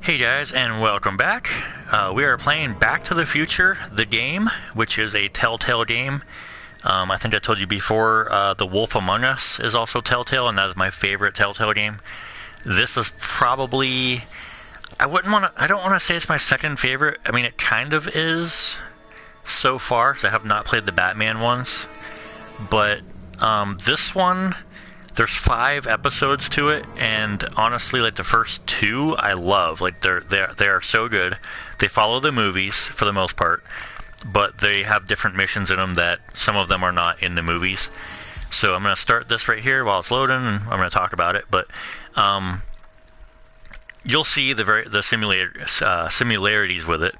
Hey guys, and welcome back. We are playing Back to the Future, the game, which is a Telltale game. I think I told you before, The Wolf Among Us is also Telltale, and that is my favorite Telltale game. This is probably... I don't want to say it's my second favorite. I mean, it kind of is so far, because I have not played the Batman ones. But this one... There's 5 episodes to it, and honestly, like the first 2, I love. Like they are so good. They follow the movies for the most part, but they have different missions in them that some of them are not in the movies. So I'm gonna start this right here while it's loading, and I'm gonna talk about it. But you'll see the similarities with it.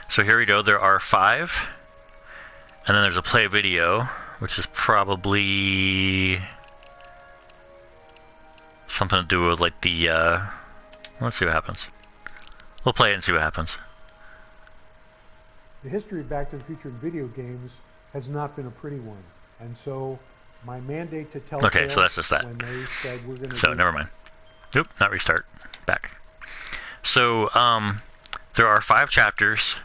So here we go. There are 5, and then there's a play video, which is probably something to do with like the let's see what happens. We'll play it and see what happens. The history of Back to the Future in video games has not been a pretty one, and so my mandate to Telltale. Okay, so that's just that. When they said we're going to. So never mind. Oop, not restart. Back. So there are 5 chapters.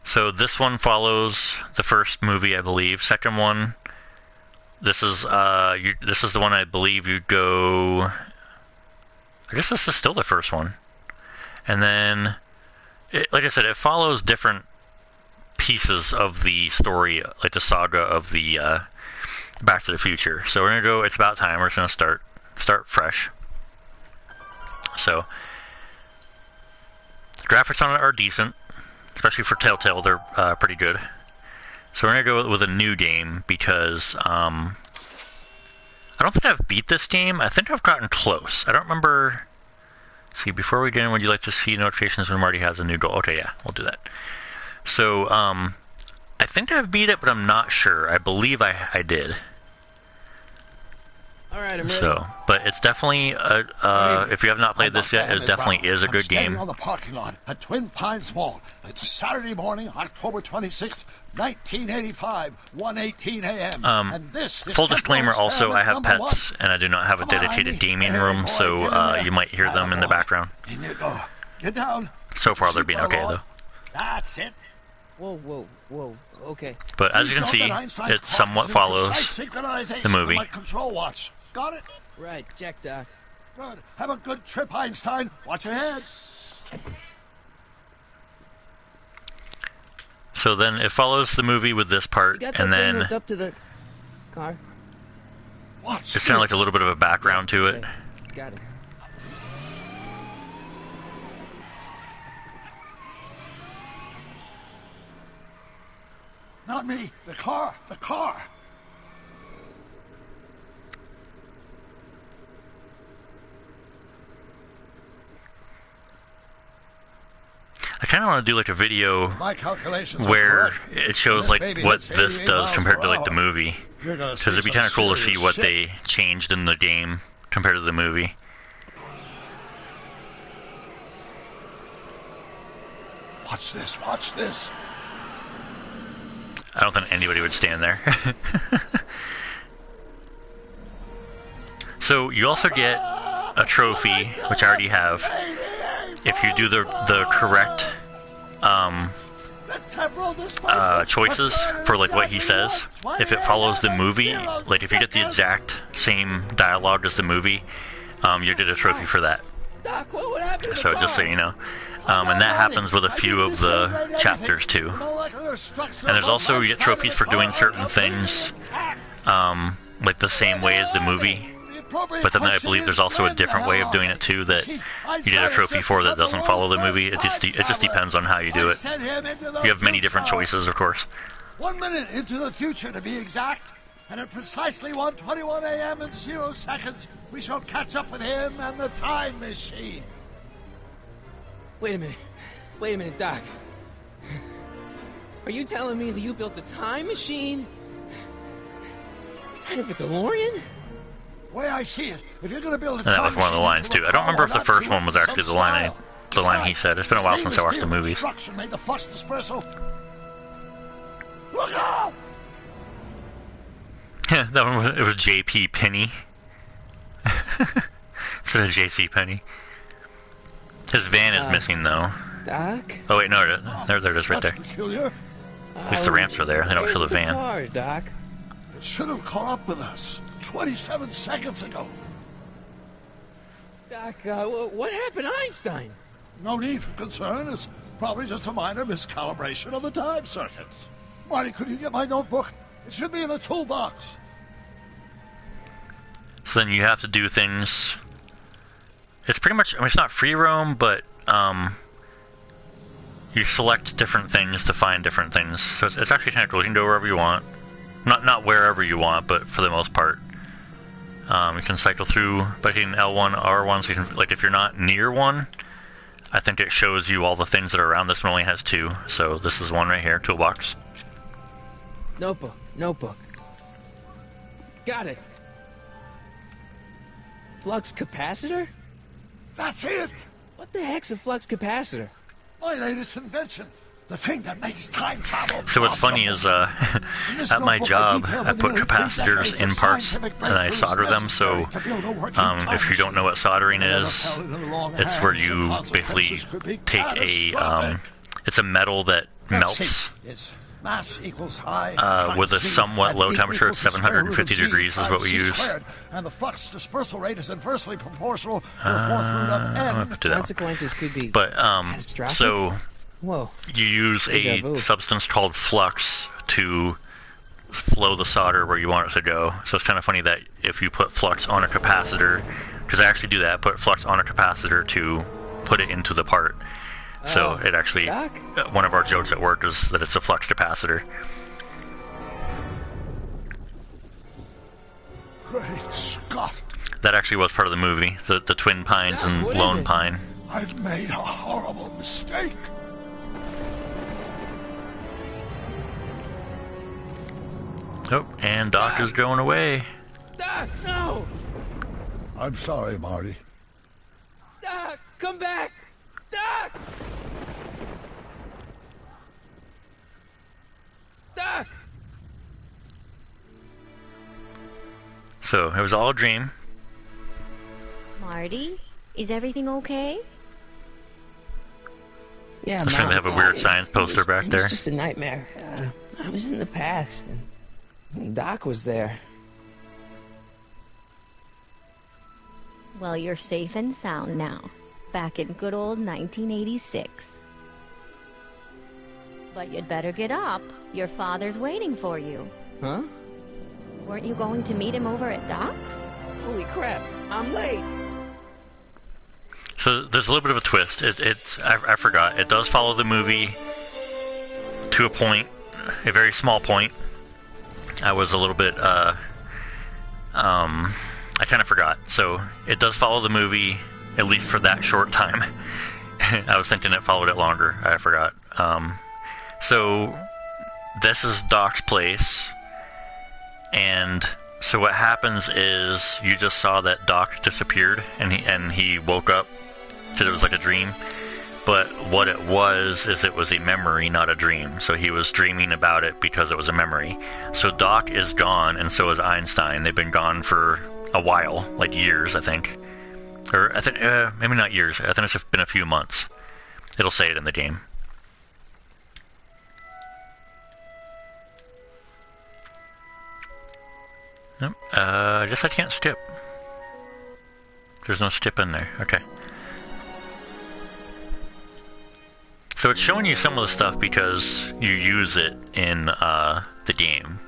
So this one follows the first movie, I believe. Second one. This is the one I believe you go. I guess this is still the first one. And then, like I said, it follows different pieces of the story, like the saga of the Back to the Future. So we're going to go, it's about time, we're just going to start fresh. So, graphics on it are decent, especially for Telltale, they're pretty good. So we're going to go with a new game, because I don't think I've beat this game. I think I've gotten close. I don't remember. See, before we get in, would you like to see notifications when Marty has a new goal? Okay, yeah, we'll do that. So, I think I've beat it, but I'm not sure. I believe I did. All right, I'm ready. So, but it's definitely, if you have not played this yet, it definitely is a good game. On the parking lot at Twin Pines Mall. It's Saturday morning, October 26th, 1985, 1:18 a.m. And this is full disclaimer also, I have pets, 1. and I do not have a dedicated gaming room, so you might hear them in the background. In you go. Get down. So far, they're being okay, though. That's it. Whoa, okay. But as you can see, it somewhat follows the movie. Control watch. Got it? Right, check, Doc. Good. Have a good trip, Einstein. Watch your head. So then it follows the movie with this part, and then hooked up to the car. Watch it's kind of like a little bit of a background to it. Okay. Got it. Not me. The car. The car. I kind of want to do like a video My calculations where are correct. it shows like what this does compared to like the movie, because it'd be kind of cool to see what they changed in the game compared to the movie. Watch this. Watch this. I don't think anybody would stand there. So you also get a trophy, which I already have, if you do the correct choices for like what he says. If it follows the movie, like if you get the exact same dialogue as the movie, you get a trophy for that. Doc, what would happen to the So car? just so you know. And that happens with a few of the chapters too. And there's also, you get trophies for doing certain things like the same way as the movie. But then I believe there's also a different way of doing it too that you get a trophy for that doesn't follow the movie. It just depends on how you do it. You have many different choices, of course. 1 minute into the future, to be exact. And at precisely 1:21 a.m. and 0 seconds, we shall catch up with him and the time machine. Wait a minute, Doc. Are you telling me that you built a time machine out of a DeLorean? The way I see it, if you're going to build a And that was one of the lines too. I don't remember if the first one was actually the line he said. It's been a while since I watched the movies. Made the first espresso. Look out! Yeah, that one it was J.P. Penny. Instead of J.C. Penny. His van is missing, though. Doc? Oh, wait, no, there it is right That's there. peculiar. At least the ramps are there. They don't show the van. Car, Doc? It should have caught up with us 27 seconds ago. Doc, what happened to Einstein? No need for concern. It's probably just a minor miscalibration of the time circuits. Marty, could you get my notebook? It should be in the toolbox. So then you have to do things. It's pretty much, I mean, it's not free roam, but you select different things to find different things. So it's actually kind of cool. You can go wherever you want. Not wherever you want, but for the most part. You can cycle through by hitting L1, R1, so you can, like, if you're not near one, I think it shows you all the things that are around. This one only has 2, so this is one right here, toolbox. Notebook. Got it. Flux capacitor? That's it! What the heck's a flux capacitor? My latest invention. The thing that makes time travel. So what's funny is, at my job, I put capacitors in parts and I solder them, so if you don't know what soldering is, it's where you basically take a, it's a metal that melts Mass equals high with a somewhat low temperature at 750 degrees is what we use. And the flux dispersal rate is inversely proportional to the fourth root of n. Consequences could be But, catastrophic. so Whoa. you use Deja a vu. substance called flux to flow the solder where you want it to go. So it's kind of funny that if you put flux on a capacitor, because I actually do that, put flux on a capacitor to put it into the part. So it actually, Doc? one of our jokes at work is that it's a flux capacitor. Great Scott! That actually was part of the movie, the Twin Pines Doc, and what is Lone it? Pine. I've made a horrible mistake. Oh, and Doc is going away. Doc, no! I'm sorry, Marty. Doc, come back! Doc! Doc! So it was all a dream. Marty, is everything okay? Yeah, I was trying to have a weird science poster back there. It was just a nightmare. I was in the past, and Doc was there. Well, you're safe and sound now. Back in good old 1986. But you'd better get up. Your father's waiting for you. Huh? Weren't you going to meet him over at Doc's? Holy crap, I'm late! So there's a little bit of a twist. I forgot. It does follow the movie to a point, a very small point. I was a little bit, I kind of forgot. So it does follow the movie, at least for that short time. I was thinking it followed it longer. I forgot. So this is Doc's place, and so what happens is you just saw that Doc disappeared, and he woke up because it was like a dream. But what it was is it was a memory, not a dream. So he was dreaming about it because it was a memory. So Doc is gone, and so is Einstein. They've been gone for a while, like years, I think. Or I think maybe not years. I think it's just been a few months. It'll say it in the game. Nope. I guess I can't skip. There's no skip in there. Okay. So it's showing you some of the stuff because you use it in the game.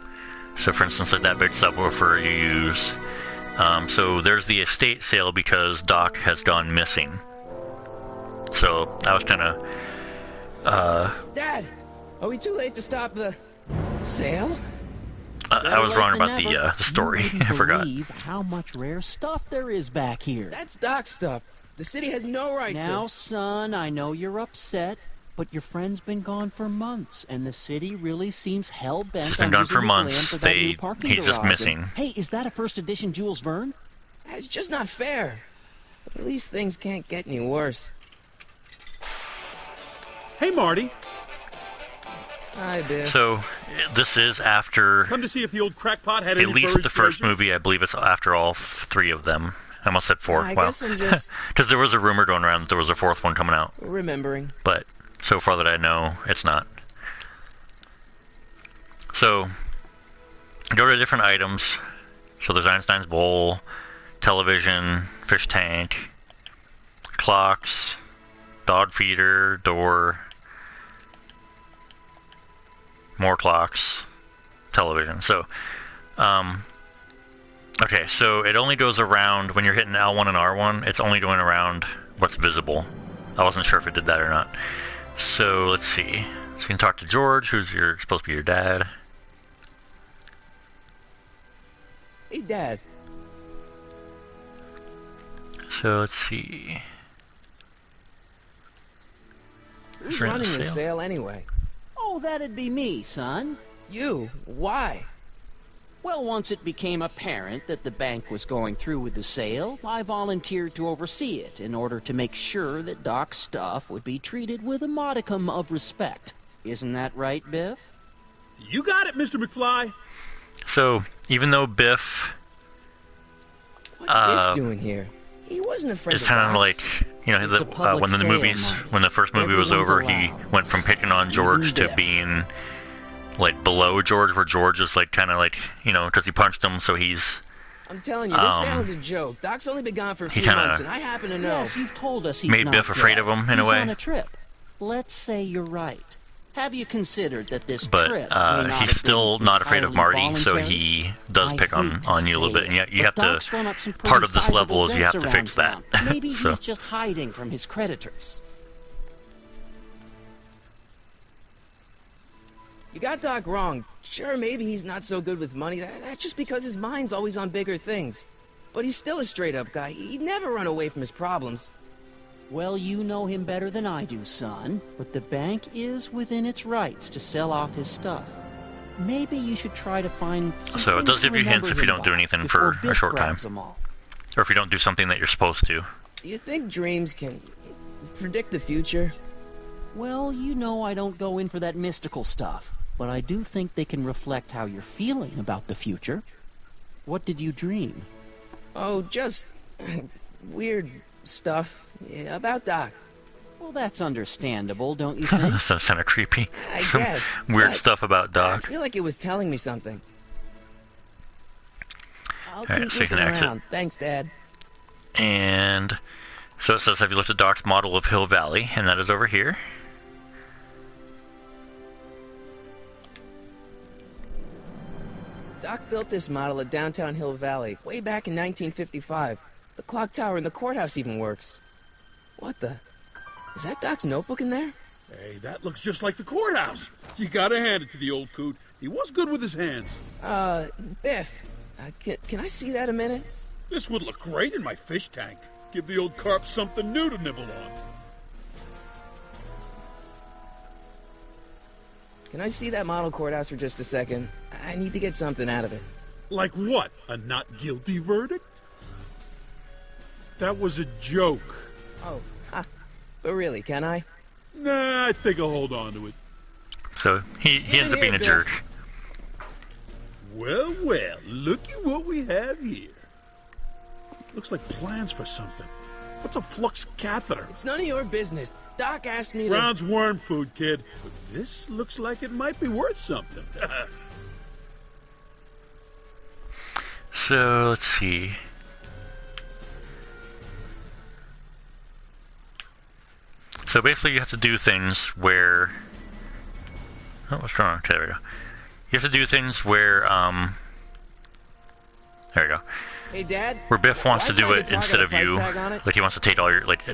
So for instance, like that big subwoofer you use. So there's the estate sale because Doc has gone missing. So I was kind of... Dad! Are we too late to stop the sale? I was wrong about the story. I forgot. Believe how much rare stuff there is back here. That's Doc's stuff. The city has no right Now, to. son, I know you're upset, but your friend's been gone for months, and the city really seems hell-bent He's been on gone using for this months. land for that new parking He's just garage. missing. And, hey, is that a first edition Jules Verne? It's just not fair. But at least things can't get any worse. Hey, Marty. Hi, Biff. So this is after Come to see if the old crackpot had at any least buried the first treasure? movie. I believe it's after all 3 of them. I almost said 4. I Wow. guess I'm just Because there was a rumor going around that there was a 4th one coming out. remembering. But so far that I know, it's not. So, go to different items. So there's Einstein's bowl, television, fish tank, clocks, dog feeder, door, more clocks, television. So, okay, so it only goes around, when you're hitting L1 and R1, it's only going around what's visible. I wasn't sure if it did that or not. So, let's see. So you can talk to George, who's supposed to be your dad. Hey, Dad. So, let's see. Who's Running running the the sale? sale anyway? Oh, that'd be me, son. You. Why? Well, once it became apparent that the bank was going through with the sale, I volunteered to oversee it in order to make sure that Doc's stuff would be treated with a modicum of respect. Isn't that right, Biff? You got it, Mr. McFly. So, even though Biff What's Biff doing here? He wasn't a friend is of kind of Doc's. like, you know, It's a public when the sale, movies, Marty. when the first movie was Everyone's over, he allowed. went from picking on George Even to Biff. being, like, below George, where George is, like, kind of like, you know, because he punched him, so he's, I'm telling you, this sounds a joke. Doc's only been gone for a he few kinda months, and I happen to know. Yes, you've told us he's made not Biff afraid dead. of him, in a He's way. on a trip. Let's say you're right. Have you considered that this but trip may not he's have still been not afraid of entirely Marty, so voluntary? he does I pick on hate to you a little say bit, and it, you have but to, Doc's run up some pretty part of this level sizable is you have debts to fix around that. town. Maybe So- he's just hiding from his creditors. You got Doc wrong. Sure, maybe he's not so good with money. That's just because his mind's always on bigger things. But he's still a straight-up guy. He'd never run away from his problems. Well, you know him better than I do, son. But the bank is within its rights to sell off his stuff. Maybe you should try to find some So it things does to give you hints remember if you him don't do by anything before for a Biff short time. grabs them all. or if you don't do something that you're supposed to. Do you think dreams can predict the future? Well, you know I don't go in for that mystical stuff, but I do think they can reflect how you're feeling about the future. What did you dream? Oh, just weird stuff about Doc. Well, that's understandable, don't you think? That sounds kind of creepy. I Some guess, weird but stuff about I Doc. feel like it was telling me something. I'll right, keep so you can looking exit. around. Thanks, Dad. And so it says, have you looked at Doc's model of Hill Valley? And that is over here. Doc built this model at downtown Hill Valley way back in 1955. The clock tower in the courthouse even works. What the? Is that Doc's notebook in there? Hey, that looks just like the courthouse. You gotta hand it to the old coot. He was good with his hands. Biff, can I see that a minute? This would look great in my fish tank. Give the old carp something new to nibble on. Can I see that model courthouse for just a second? I need to get something out of it. Like what? A not guilty verdict? That was a joke. Oh, but really, can I? Nah, I think I'll hold on to it. So he ends up being a Biff. jerk. Well, well, looky what we have here. Looks like plans for something. What's a flux catheter? It's none of your business. Doc asked me to... Brown's worm food, kid. But this looks like it might be worth something. So let's see. So basically, you have to do things where. Oh, what's wrong? Okay, there we go. You have to do things where There we go. Hey, Dad? Where Biff wants to why is do my it guitar instead got a of price you. tag on it? Like he wants to take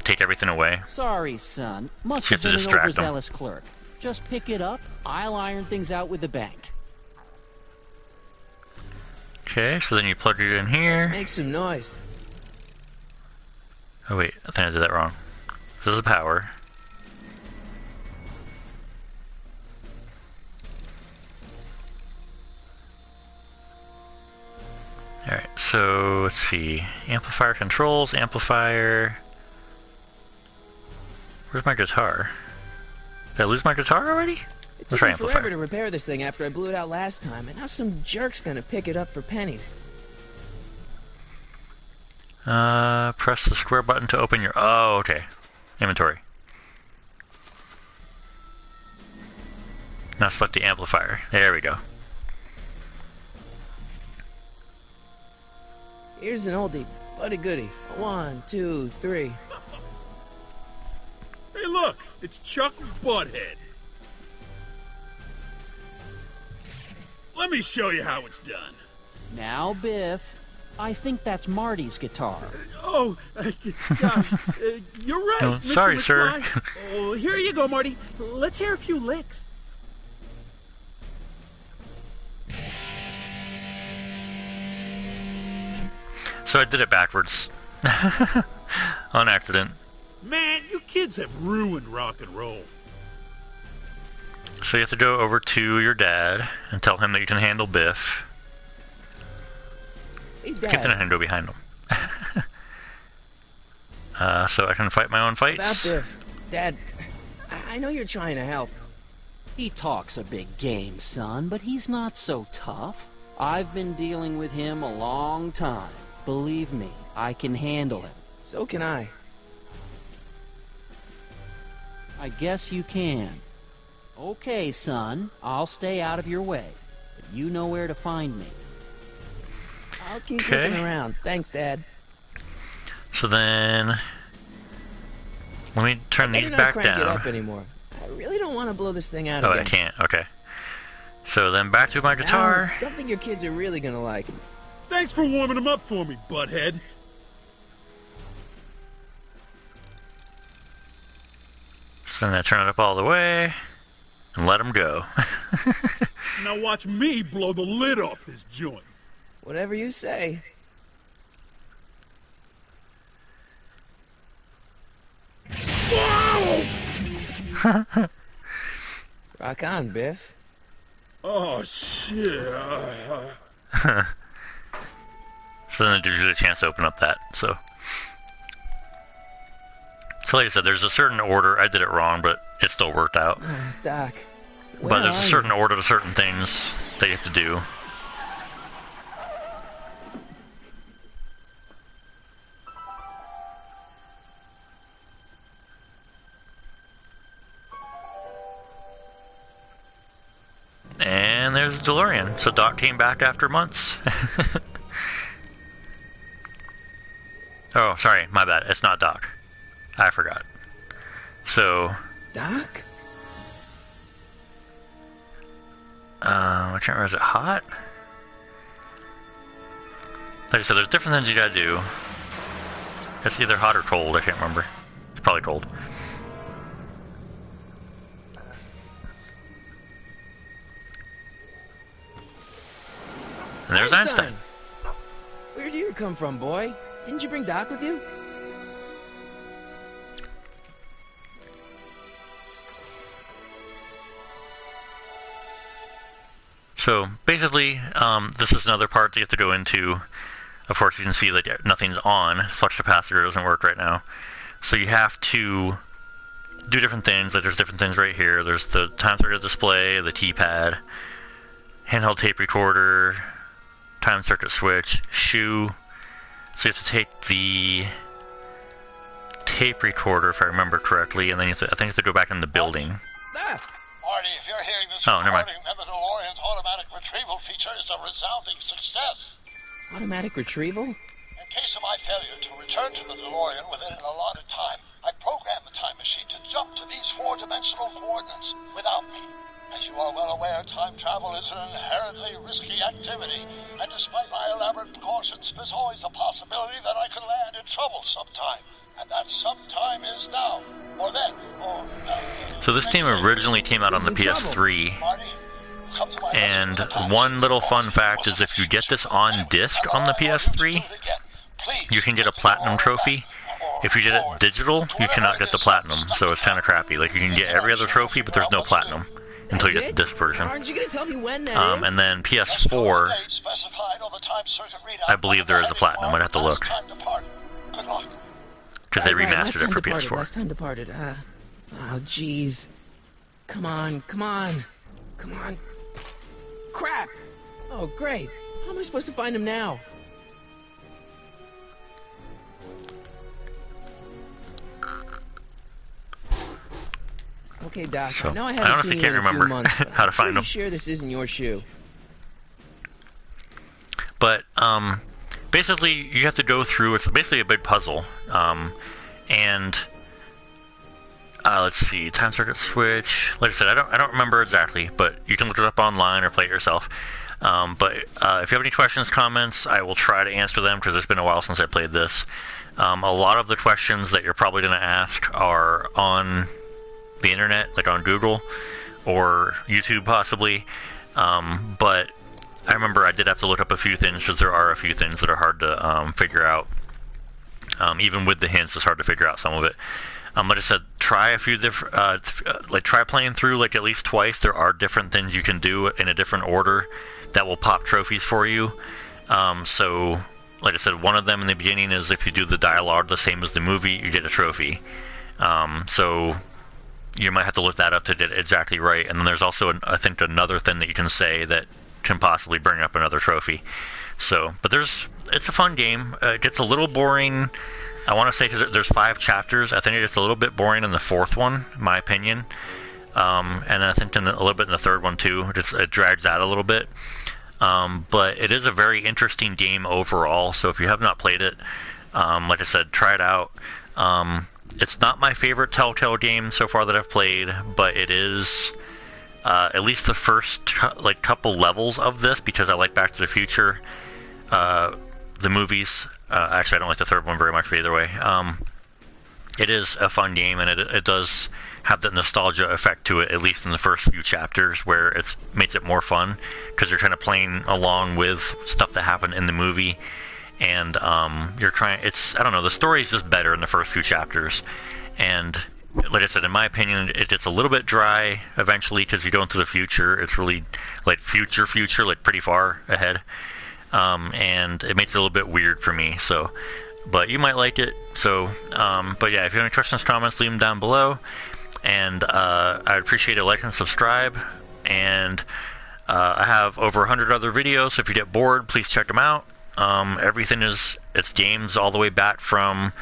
take everything away. Sorry, son. Must You have have to been an distract 'em. overzealous clerk. Just pick it up. I'll iron things out with the bank. Okay, so then you plug it in here. Make some noise. Oh wait, I think I did that wrong. This is a power. Alright, so let's see. Amplifier controls, amplifier. Where's my guitar? Did I lose my guitar already? It Let's took try me forever amplifier. to repair this thing after I blew it out last time, and now some jerk's gonna pick it up for pennies. Press the square button to open your... Oh, okay. Inventory. Now select the amplifier. There we go. Here's an oldie, but a goodie. 1, 2, 3. Hey, look! It's Chuck Butthead. Let me show you how it's done. Now, Biff, I think that's Marty's guitar. Oh, gosh, you're right, Oh, Mr. sorry, McFly. sir. Oh, here you go, Marty. Let's hear a few licks. So I did it backwards. On accident. Man, you kids have ruined rock and roll. So you have to go over to your dad and tell him that you can handle Biff. Hey, Get the Dad. Nintendo behind him. So I can fight my own About fights. Biff. Dad, I know you're trying to help. He talks a big game, son, but he's not so tough. I've been dealing with him a long time. Believe me, I can handle him. So can I. I guess you can. Okay, son, I'll stay out of your way. But you know where to find me. I'll keep Okay. looking around. Thanks, Dad. So then... Let me turn Better these not back crank it down. up anymore. I really don't want to blow this thing out Oh, again. I can't. Okay. So then back to my Now, guitar. something your kids are really gonna like. Thanks for warming him up for me, Butthead. So then I turn it up all the way and let him go. Now watch me blow the lid off this joint. Whatever you say. Whoa! Rock on, Biff. Oh, shit. So then there's a chance to open up that. So like I said, there's a certain order. I did it wrong, but it still worked out. Doc. But there's a certain order to certain things that you have to do. And there's DeLorean. So Doc came back after months. Oh, sorry, my bad. It's not Doc. I forgot. So, Doc? I can't remember, is it hot? Like I said, there's different things you gotta do. It's either hot or cold, I can't remember. It's probably cold. And there's Einstein. Where'd you come from, boy? Didn't you bring Doc with you? So basically, this is another part that you have to go into. Of course, you can see that nothing's on. Flux capacitor doesn't work right now. So you have to do different things. Like there's different things right here. There's the time circuit display, the keypad, handheld tape recorder, time circuit switch, shoe. So you have to take the tape recorder, if I remember correctly, and then I think you have to go back in the building. Ah! Marty, if you're hearing this Oh, never mind. recording, then the DeLorean's automatic retrieval feature is a resounding success. Automatic retrieval? In case of my failure to return to the DeLorean within an allotted time, I programmed the time machine to jump to these four-dimensional coordinates without me. As you are well aware, time travel is an inherently risky activity, and despite my elaborate precautions, there's always a possibility that I could land in trouble sometime. And that sometime is now, or then, or... So this game originally came out on the PS3. Marty, come to my And rescue with a one little fun fact is if you get this on disc on the PS3, you can get a platinum trophy. If you get it digital, you cannot get the platinum, so it's kind of crappy. Like, you can get every other trophy, but there's no platinum until you get the disc version. Aren't you gonna tell me when that is? And then PS4, I believe there is a platinum. I'd have to look, Good luck. because they Right, last remastered it time for departed, PS4. Last time departed. Oh, jeez. Come on, come on. Come on. Crap! Oh, great. How am I supposed to find him now? Okay, Doc. So, I know I I haven't honestly seen you can't in a few remember months, but how to find I'm them. pretty sure this isn't your shoe. But basically, you have to go through. It's basically a big puzzle, and let's see, time circuit switch. Like I said, I don't remember exactly, but you can look it up online or play it yourself. But if you have any questions, comments, I will try to answer them because it's been a while since I played this. A lot of the questions that you're probably going to ask are on the internet, like on Google or YouTube possibly. But I remember I did have to look up a few things because there are a few things that are hard to figure out. Even with the hints, it's hard to figure out some of it. Like I said, try a few different, try playing through like at least twice. There are different things you can do in a different order that will pop trophies for you. So, like I said, one of them in the beginning is if you do the dialogue the same as the movie, you get a trophy. So you might have to look that up to get it exactly right. And then there's also, I think, another thing that you can say that can possibly bring up another trophy. So, but it's a fun game. It gets a little boring. I want to say because there's 5 chapters. I think it gets a little bit boring in the 4th one, in my opinion. And I think a little bit in the 3rd one too. It drags out a little bit. But it is a very interesting game overall. So if you have not played it, like I said, try it out. It's not my favorite Telltale game so far that I've played, but it is at least the first couple levels of this, because I like Back to the Future, the movies. Actually, I don't like the 3rd one very much, but either way. It is a fun game, and it does have that nostalgia effect to it, at least in the first few chapters, where it makes it more fun, because you're kind of playing along with stuff that happened in the movie, and you're trying, I don't know, the story is just better in the first few chapters, and like I said, in my opinion, it gets a little bit dry eventually, because you go into the future. It's really, like, future, like, pretty far ahead, and it makes it a little bit weird for me, so, but you might like it, so, but yeah, if you have any questions, comments, leave them down below, and I'd appreciate a like and subscribe, and I have over 100 other videos, so if you get bored, please check them out. Everything it's games all the way back from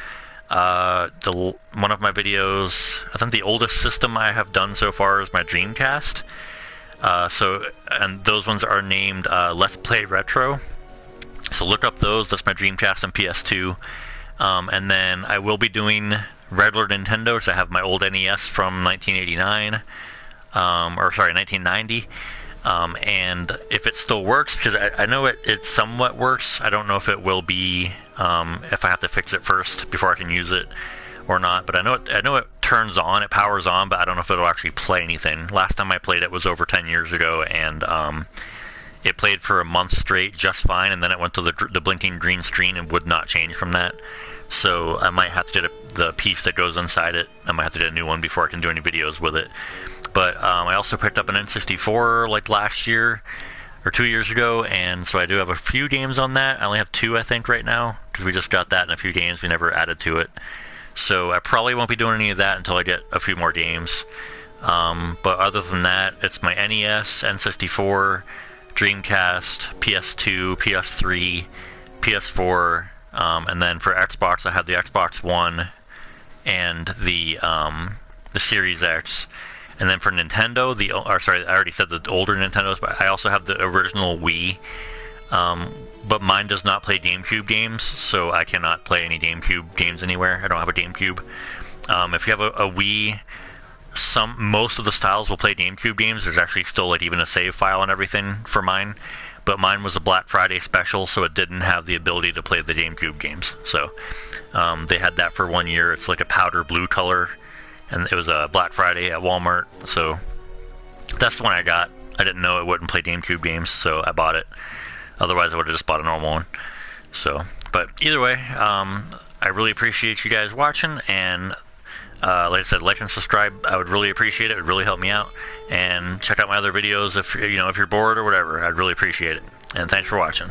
one of my videos. I think the oldest system I have done so far is my Dreamcast, and those ones are named Let's Play Retro, so look up those. That's my Dreamcast and PS2. And then I will be doing regular Nintendo, because I have my old NES from 1989, 1990. And if it still works, because I know it somewhat works, I don't know if it will be, if I have to fix it first before I can use it or not, but I know it turns on, it powers on, but I don't know if it'll actually play anything. Last time I played it was over 10 years ago, and it played for a month straight just fine, and then it went to the blinking green screen and would not change from that. So I might have to get the piece that goes inside it. I might have to get a new one before I can do any videos with it. But I also picked up an N64 like last year or 2 years ago, and so I do have a few games on that. I only have 2, I think, right now, because we just got that in a few games. We never added to it. So I probably won't be doing any of that until I get a few more games. But other than that, it's my NES, N64, Dreamcast, PS2, PS3, PS4, and then for Xbox, I have the Xbox One and the Series X. And then for Nintendo, I already said the older Nintendos, but I also have the original Wii. But mine does not play GameCube games, so I cannot play any GameCube games anywhere. I don't have a GameCube. If you have a Wii, most of the styles will play GameCube games. There's actually still like even a save file and everything for mine. But mine was a Black Friday special, so it didn't have the ability to play the GameCube games. So they had that for 1 year. It's like a powder blue color, and it was a Black Friday at Walmart. So that's the one I got. I didn't know it wouldn't play GameCube games, so I bought it. Otherwise, I would have just bought a normal one. So, but either way, I really appreciate you guys watching, and like I said, like and subscribe. I would really appreciate it. It would really help me out. And check out my other videos if you're bored or whatever. I'd really appreciate it. And thanks for watching.